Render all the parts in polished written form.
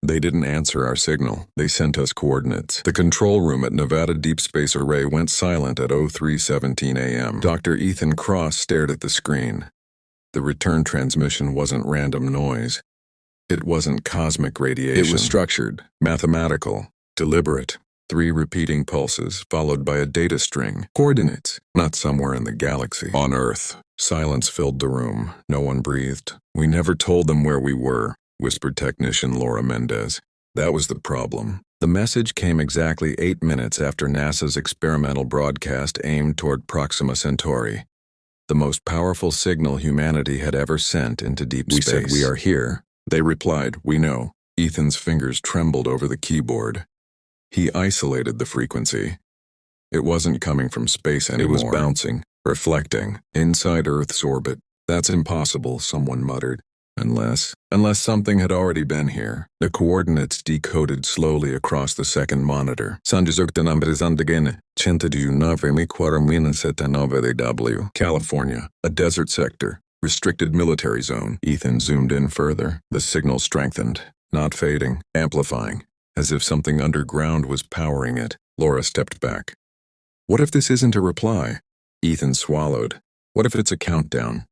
They didn't answer our signal. They sent us coordinates. The control room at Nevada Deep Space Array went silent at 03:17 a.m. Dr. Ethan Cross stared at the screen. The return transmission wasn't random noise. It wasn't cosmic radiation. It was structured, mathematical, deliberate. 3 repeating pulses, followed by a data string. Coordinates, not somewhere in the galaxy. On Earth. Silence filled the room. No one breathed. We never told them where we were, whispered technician Laura Mendez. That was the problem. The message came exactly 8 minutes after NASA's experimental broadcast aimed toward Proxima Centauri, the most powerful signal humanity had ever sent into deep space. We said, "We are here." They replied, "We know." Ethan's fingers trembled over the keyboard. He isolated the frequency. It wasn't coming from space anymore. It was bouncing, reflecting, inside Earth's orbit. That's impossible, someone muttered. Unless something had already been here. The coordinates decoded slowly across the second monitor. California, a desert sector, restricted military zone. Ethan zoomed in further. The signal strengthened, not fading, amplifying, as if something underground was powering it. Laura stepped back. What if this isn't a reply? Ethan swallowed. What if it's a countdown?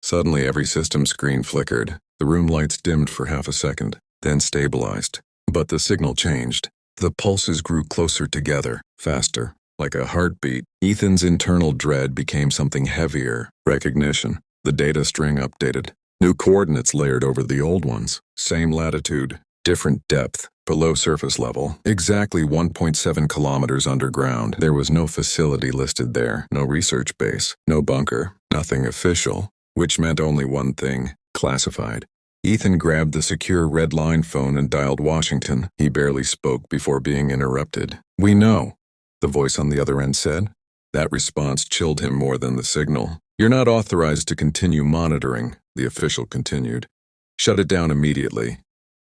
Suddenly every system screen flickered. The room lights dimmed for half a second, then stabilized. But the signal changed. The pulses grew closer together, faster, like a heartbeat. Ethan's internal dread became something heavier. Recognition. The data string updated. New coordinates layered over the old ones. Same latitude, different depth, below surface level. Exactly 1.7 kilometers underground. There was no facility listed there, no research base, no bunker, nothing official. Which meant only one thing, classified. Ethan grabbed the secure red line phone and dialed Washington. He barely spoke before being interrupted. "We know," the voice on the other end said. That response chilled him more than the signal. "You're not authorized to continue monitoring," the official continued. "Shut it down immediately."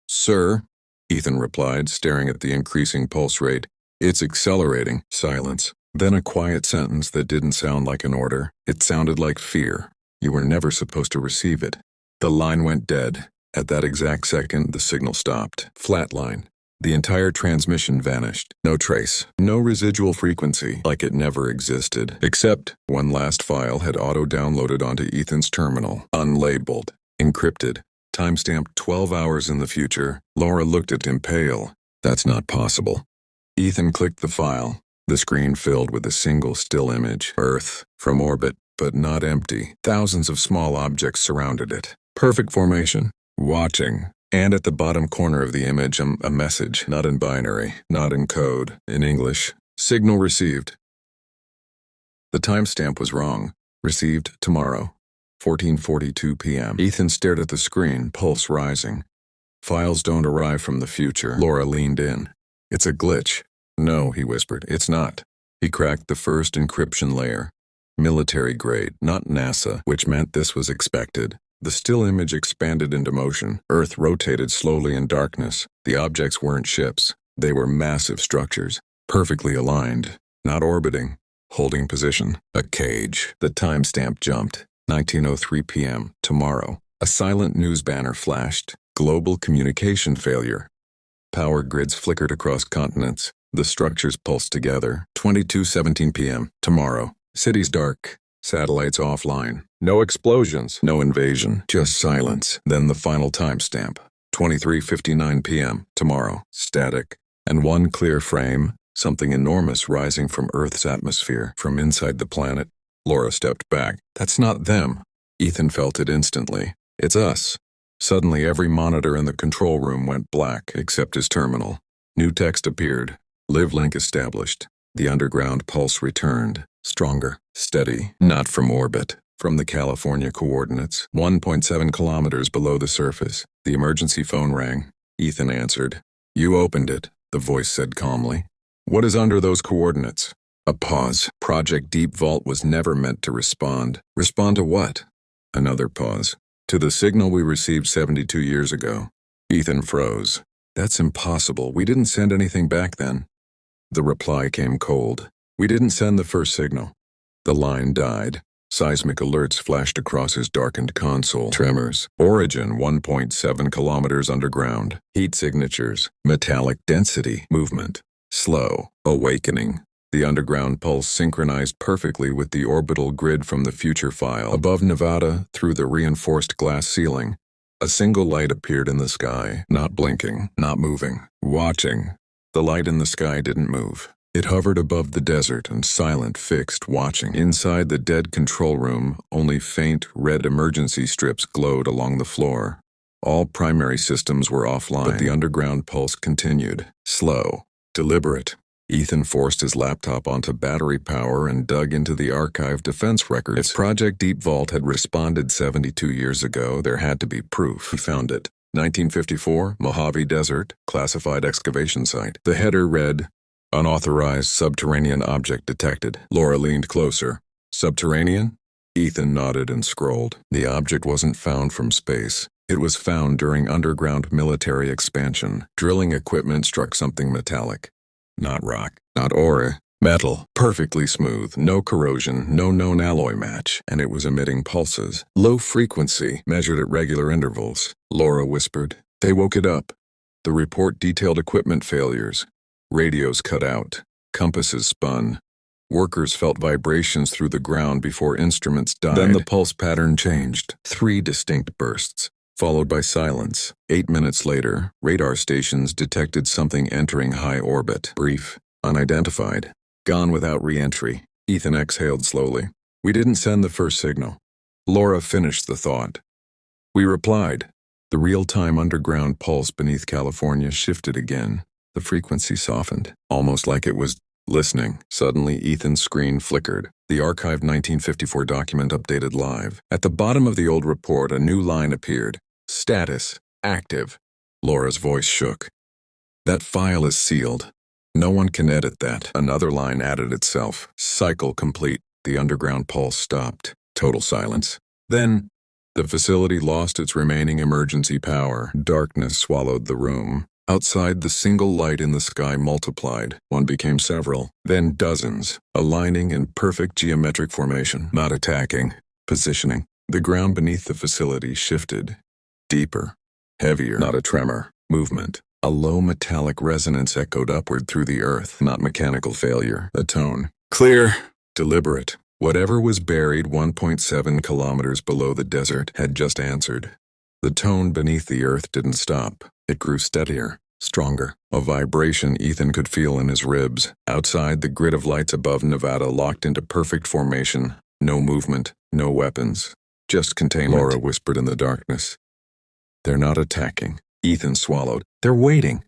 "Sir," Ethan replied, staring at the increasing pulse rate. "It's accelerating." Silence. Then a quiet sentence that didn't sound like an order. It sounded like fear. You were never supposed to receive it. The line went dead. At that exact second, the signal stopped. Flatline. The entire transmission vanished. No trace. No residual frequency, like it never existed. Except one last file had auto-downloaded onto Ethan's terminal. Unlabeled. Encrypted. Timestamped 12 hours in the future. Laura looked at him pale. That's not possible. Ethan clicked the file. The screen filled with a single still image. Earth, from orbit. But not empty. Thousands of small objects surrounded it. Perfect formation. Watching. And at the bottom corner of the image, a message, not in binary, not in code, in English. Signal received. The timestamp was wrong. Received tomorrow, 14:42 p.m. Ethan stared at the screen, pulse rising. Files don't arrive from the future. Laura leaned in. It's a glitch. No, he whispered, it's not. He cracked the first encryption layer. Military grade, not NASA, which meant this was expected. The still image expanded into motion. Earth rotated slowly in darkness. The objects weren't ships. They were massive structures, perfectly aligned, not orbiting, holding position. A cage. The timestamp jumped. 19:03 p.m. Tomorrow. A silent news banner flashed. Global communication failure. Power grids flickered across continents. The structures pulsed together. 22:17 p.m. Tomorrow. City's dark. Satellites offline. No explosions. No invasion. Just silence. Then the final timestamp. 23:59 p.m. Tomorrow. Static. And one clear frame. Something enormous rising from Earth's atmosphere. From inside the planet. Laura stepped back. That's not them. Ethan felt it instantly. It's us. Suddenly every monitor in the control room went black except his terminal. New text appeared. Live link established. The underground pulse returned. Stronger, steady, not from orbit, from the California coordinates, 1.7 kilometers below the surface. The emergency phone rang. Ethan answered. You opened it, the voice said calmly. What is under those coordinates? A pause. Project Deep Vault was never meant to respond. Respond to what? Another pause. To the signal we received 72 years ago. Ethan froze. That's impossible. We didn't send anything back then. The reply came cold. We didn't send the first signal. The line died. Seismic alerts flashed across his darkened console. Tremors. Origin 1.7 kilometers underground. Heat signatures. Metallic density. Movement. Slow. Awakening. The underground pulse synchronized perfectly with the orbital grid from the future file. Above Nevada, through the reinforced glass ceiling, a single light appeared in the sky, not blinking, not moving, watching. The light in the sky didn't move. It hovered above the desert and silent, fixed, watching. Inside the dead control room, only faint, red emergency strips glowed along the floor. All primary systems were offline, but the underground pulse continued. Slow, deliberate. Ethan forced his laptop onto battery power and dug into the archived defense records. If Project Deep Vault had responded 72 years ago, there had to be proof. He found it. 1954, Mojave Desert, classified excavation site. The header read, "Unauthorized subterranean object detected." Laura leaned closer. "Subterranean?" Ethan nodded and scrolled. The object wasn't found from space. It was found during underground military expansion. Drilling equipment struck something metallic. Not rock, not ore, metal, perfectly smooth, no corrosion, no known alloy match, and it was emitting pulses. Low frequency, measured at regular intervals. Laura whispered. They woke it up. The report detailed equipment failures. Radios cut out. Compasses spun. Workers felt vibrations through the ground before instruments died. Then the pulse pattern changed. 3 distinct bursts, followed by silence. 8 minutes later, radar stations detected something entering high orbit. Brief, unidentified, gone without re-entry. Ethan exhaled slowly. We didn't send the first signal. Laura finished the thought. We replied. The real-time underground pulse beneath California shifted again. The frequency softened, almost like it was listening. Suddenly, Ethan's screen flickered. The archived 1954 document updated live. At the bottom of the old report, a new line appeared. Status, active. Laura's voice shook. That file is sealed. No one can edit that. Another line added itself. Cycle complete. The underground pulse stopped. Total silence. Then, the facility lost its remaining emergency power. Darkness swallowed the room. Outside, the single light in the sky multiplied. One became several, then dozens, aligning in perfect geometric formation. Not attacking, positioning. The ground beneath the facility shifted. Deeper, heavier. Not a tremor, movement. A low metallic resonance echoed upward through the earth. Not mechanical failure, a tone. Clear, deliberate. Whatever was buried 1.7 kilometers below the desert had just answered. The tone beneath the earth didn't stop. It grew steadier, stronger. A vibration Ethan could feel in his ribs. Outside, the grid of lights above Nevada locked into perfect formation. No movement, no weapons. Just containment. Laura whispered in the darkness. They're not attacking. Ethan swallowed. They're waiting.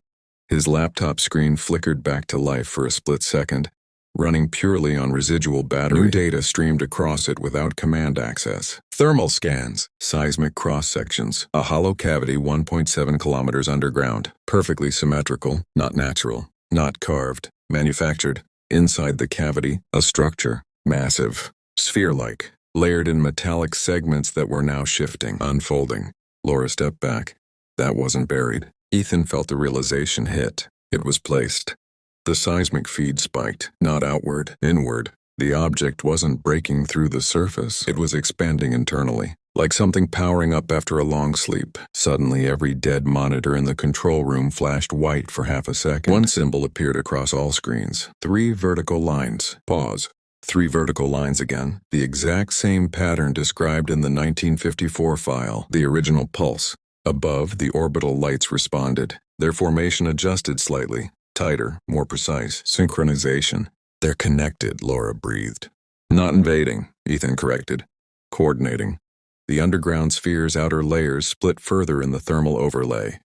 His laptop screen flickered back to life for a split second, running purely on residual battery. New data streamed across it without command access. Thermal scans, seismic cross-sections, a hollow cavity 1.7 kilometers underground. Perfectly symmetrical, not natural, not carved, manufactured. Inside the cavity, a structure, massive, sphere-like, layered in metallic segments that were now shifting, unfolding. Laura stepped back. That wasn't buried. Ethan felt the realization hit. It was placed. The seismic feed spiked, not outward, inward. The object wasn't breaking through the surface. It was expanding internally, like something powering up after a long sleep. Suddenly, every dead monitor in the control room flashed white for half a second. One symbol appeared across all screens. 3 vertical lines. Pause. 3 vertical lines again. The exact same pattern described in the 1954 file, the original pulse. Above, the orbital lights responded. Their formation adjusted slightly. Tighter, more precise. Synchronization. They're connected, Laura breathed. Not invading, Ethan corrected. Coordinating. The underground sphere's outer layers split further in the thermal overlay.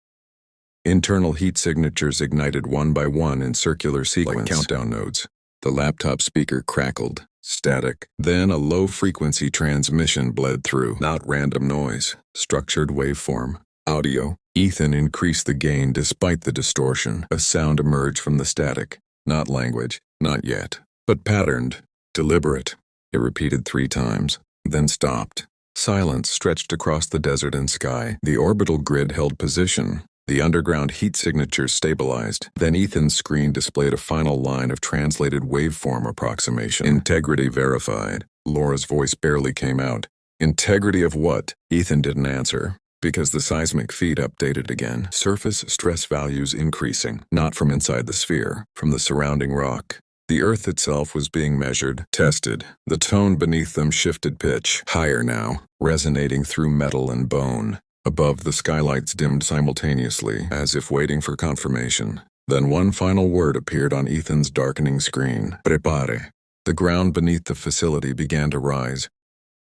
Internal heat signatures ignited one by one in circular sequence. Like countdown nodes. The laptop speaker crackled. Static. Then a low-frequency transmission bled through. Not random noise. Structured waveform. Audio. Ethan increased the gain despite the distortion. A sound emerged from the static. Not language. Not yet. But patterned. Deliberate. It repeated 3 times. Then stopped. Silence stretched across the desert and sky. The orbital grid held position. The underground heat signatures stabilized. Then Ethan's screen displayed a final line of translated waveform approximation. Integrity verified. Laura's voice barely came out. Integrity of what? Ethan didn't answer, because the seismic feed updated again. Surface stress values increasing, not from inside the sphere, from the surrounding rock. The Earth itself was being measured, tested. The tone beneath them shifted pitch, higher now, resonating through metal and bone. Above, the skylights dimmed simultaneously, as if waiting for confirmation. Then one final word appeared on Ethan's darkening screen. Prepare. The ground beneath the facility began to rise.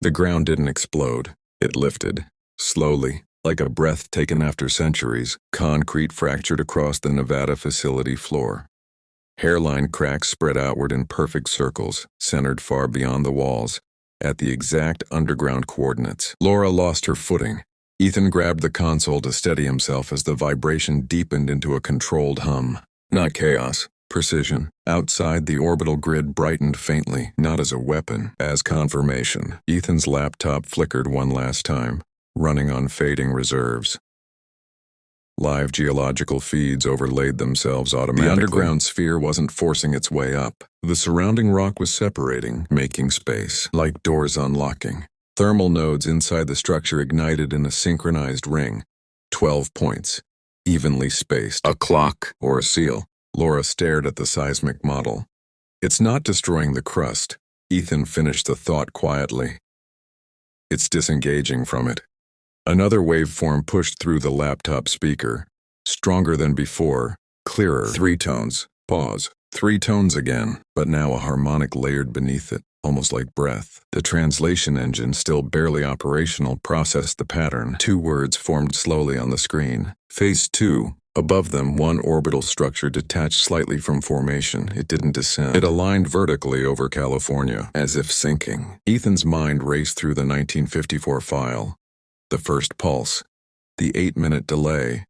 The ground didn't explode. It lifted. Slowly, like a breath taken after centuries, concrete fractured across the Nevada facility floor. Hairline cracks spread outward in perfect circles, centered far beyond the walls, at the exact underground coordinates. Laura lost her footing. Ethan grabbed the console to steady himself as the vibration deepened into a controlled hum. Not chaos, precision. Outside, the orbital grid brightened faintly, not as a weapon, as confirmation. Ethan's laptop flickered one last time, running on fading reserves. Live geological feeds overlaid themselves automatically. The underground sphere wasn't forcing its way up. The surrounding rock was separating, making space, like doors unlocking. Thermal nodes inside the structure ignited in a synchronized ring. 12 points, evenly spaced. A clock or a seal. Laura stared at the seismic model. It's not destroying the crust. Ethan finished the thought quietly. It's disengaging from it. Another waveform pushed through the laptop speaker. Stronger than before, clearer. 3 tones. Pause. 3 tones again, but now a harmonic layered beneath it, almost like breath. The translation engine, still barely operational, processed the pattern. 2 words formed slowly on the screen. Phase 2. Above them, one orbital structure detached slightly from formation. It didn't descend. It aligned vertically over California, as if sinking. Ethan's mind raced through the 1954 file. The first pulse, the 8-minute delay,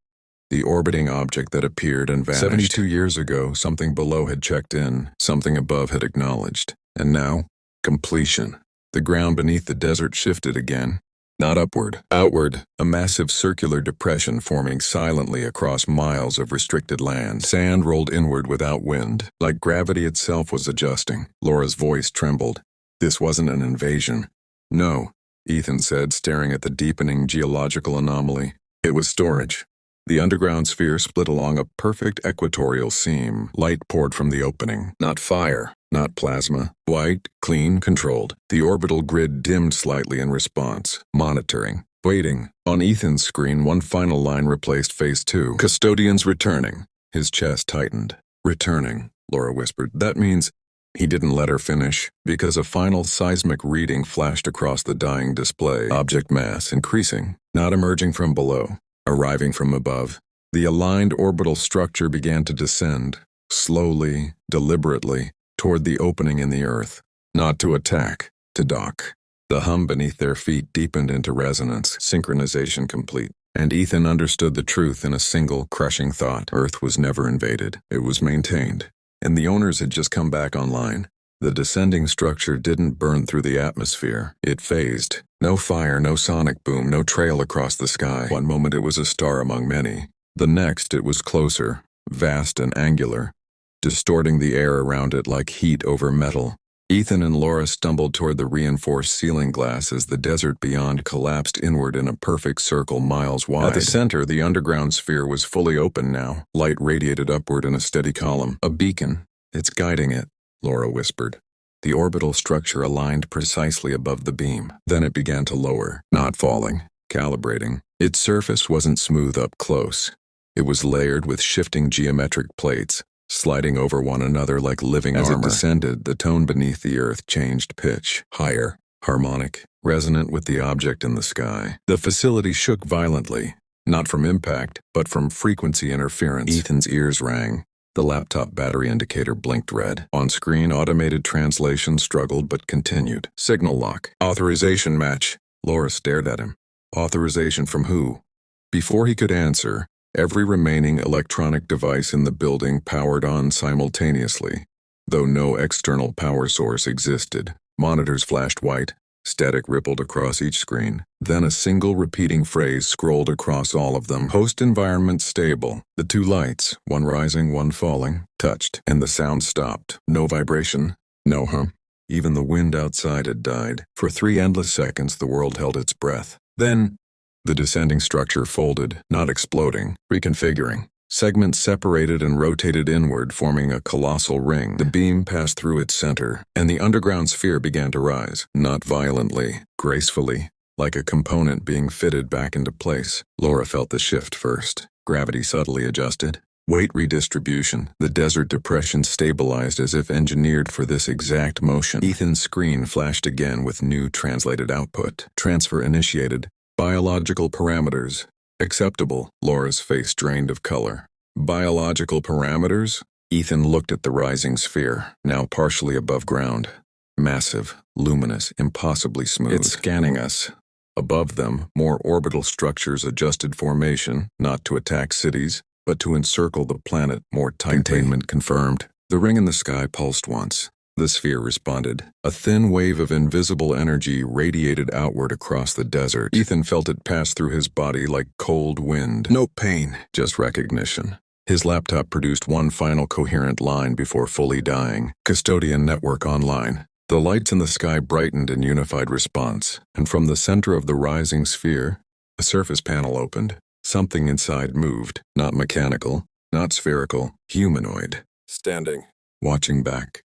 the orbiting object that appeared and vanished. 72 years ago, something below had checked in, something above had acknowledged. And now, completion. The ground beneath the desert shifted again. Not upward, outward, a massive circular depression forming silently across miles of restricted land. Sand rolled inward without wind, like gravity itself was adjusting. Laura's voice trembled. This wasn't an invasion. No. Ethan said, staring at the deepening geological anomaly. It was storage. The underground sphere split along a perfect equatorial seam. Light poured from the opening. Not fire, not plasma. White, clean, controlled. The orbital grid dimmed slightly in response. Monitoring. Waiting. On Ethan's screen, one final line replaced Phase 2. Custodians returning. His chest tightened. Returning, Laura whispered. That means... He didn't let her finish, because a final seismic reading flashed across the dying display. Object mass increasing, not emerging from below, arriving from above. The aligned orbital structure began to descend, slowly, deliberately, toward the opening in the Earth. Not to attack, to dock. The hum beneath their feet deepened into resonance, synchronization complete. And Ethan understood the truth in a single, crushing thought. Earth was never invaded. It was maintained. And the owners had just come back online. The descending structure didn't burn through the atmosphere. It phased. No fire, no sonic boom, no trail across the sky. One moment it was a star among many. The next it was closer, vast and angular, distorting the air around it like heat over metal. Ethan and Laura stumbled toward the reinforced ceiling glass as the desert beyond collapsed inward in a perfect circle miles wide. At the center, the underground sphere was fully open now. Light radiated upward in a steady column. A beacon. It's guiding it, Laura whispered. The orbital structure aligned precisely above the beam. Then it began to lower, not falling, calibrating. Its surface wasn't smooth up close. It was layered with shifting geometric plates, sliding over one another like living armor. As it descended, the tone beneath the Earth changed pitch, higher, harmonic, resonant with the object in the sky. The facility shook violently, not from impact, but from frequency interference. Ethan's ears rang. The laptop battery indicator blinked red. On screen, automated translation struggled but continued. Signal lock. Authorization match. Laura stared at him. Authorization from who? Before he could answer, every remaining electronic device in the building powered on simultaneously, though no external power source existed. Monitors flashed white, static rippled across each screen. Then a single repeating phrase scrolled across all of them. Host environment stable. The 2 lights, one rising, one falling, touched, and the sound stopped. No vibration, no hum. Even the wind outside had died. For 3 endless seconds, the world held its breath. Then, the descending structure folded, not exploding, reconfiguring. Segments separated and rotated inward, forming a colossal ring. The beam passed through its center, and the underground sphere began to rise, not violently, gracefully, like a component being fitted back into place. Laura felt the shift first. Gravity subtly adjusted. Weight redistribution. The desert depression stabilized as if engineered for this exact motion. Ethan's screen flashed again with new translated output. Transfer initiated. Biological parameters. Acceptable. Laura's face drained of color. Biological parameters? Ethan looked at the rising sphere, now partially above ground. Massive, luminous, impossibly smooth. It's scanning us. Above them, more orbital structures adjusted formation, not to attack cities, but to encircle the planet more tightly. Containment confirmed. The ring in the sky pulsed once. The sphere responded. A thin wave of invisible energy radiated outward across the desert. Ethan felt it pass through his body like cold wind. No pain, just recognition. His laptop produced one final coherent line before fully dying. Custodian network online. The lights in the sky brightened in unified response, and from the center of the rising sphere, a surface panel opened. Something inside moved, not mechanical, not spherical, humanoid. Standing, watching back.